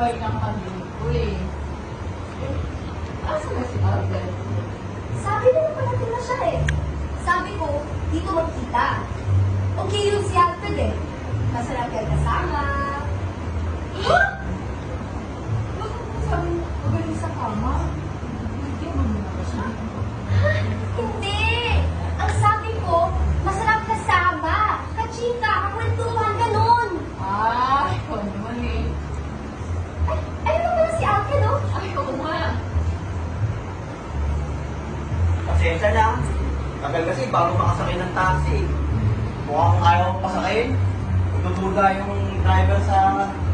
invite niya kami ko eh. Asa na si Alden? Sabi na naman natin na siya eh. Sabi ko, dito magkita. Okay yun si Alfred eh. Masarap kayo kasama. Huh? Bakit mo sabi magaling sa kama? Hindi mo muna ba siya? Hindi! Ang sabi ko, masarap kasama. Kachika, kakwentuhan, ganun. Ay, ikaw naman eh. Ay, ano pala si Alfred oh? Ay, oo nga. Pasensya na. Tagal kasi bago makasakay ng taxi. Mukhang ayaw kong pasakayin. Tutuga yung driver sa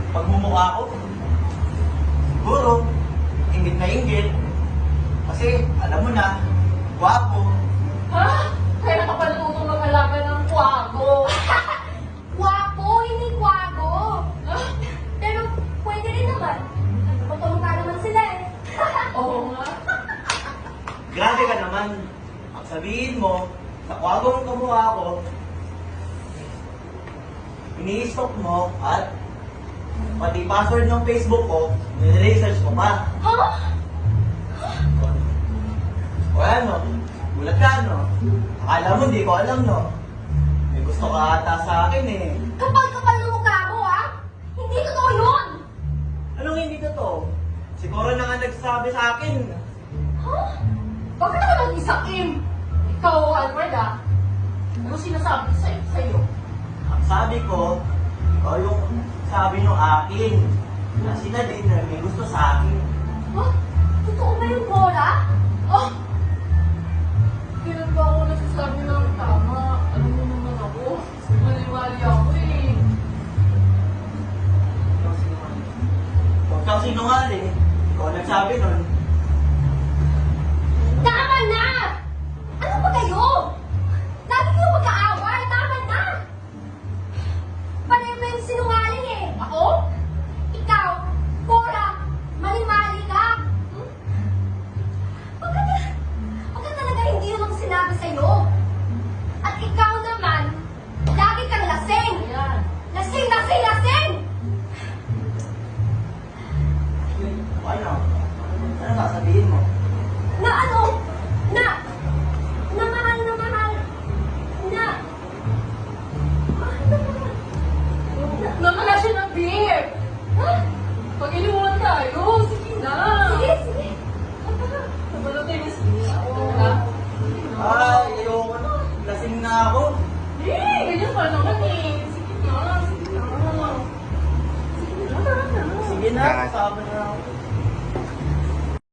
pagmumukha ko. Siguro, inggit na inggit. Kasi, alam mo na, gwapo. Ha? Kaya ka pa natutong mag-alaga ng kwago. Wapo, hindi kwago. Ah, Pero pwede rin naman. Magkamukha naman sila eh. oo nga. Grabe ka naman. Ang sabihin mo, sa kwagong kamukha ko, ini-stalk mo at pati password ng Facebook ko, nire-research mo pa. Ha? O ano, gulat ka no? Akala mo hindi ko alam no? May gusto ka ata sa akin eh. Kapal-kapal ng mukha mo ah. Hindi totoo yun. Anong hindi totoo? Si Cora na nga nagsabi sa akin. Ha? Bakit ako nag-isakim? Ikaw, Alfred ah. Ano sinasabi sa'yo? Ang sabi ko, ikaw yung sabi nung akin. Na sila din na may gusto sa akin. Ha? Totoo ba yung Cora? Ah! Kailan ba ako nagsasabi ng tama? Alam mo naman ako. Mali-mali ako eh. Huwag kang sinungaling. Ikaw ang nagsabi nun. Tama na! Ano ba kayo? Lagi kayo magkaaway. Tama na! Pareho na yung sinungaling eh. Ako? Ikaw? Cora? Mali-mali ka? Hmm? Pagka talaga hindi yun ang sinabi sa'yo. At ikaw naman, lagi kang lasing. Ayan. Lasing, lasing, lasing! O ano? Ano sasabihin mo? Na ano? Na mahal, na mahal. Na mahal, na mahal. Namala siya ng beer! Ha? Pag-inuwan tayo! Sige na! Sige, sige. Nabalo tayo na siya. Oo na. Ay, ayoko na. Lasing na ako. Eh, ganyan pa naman eh. Sige na, sige na. Sige na, tara na. Sige na, kasama na ako.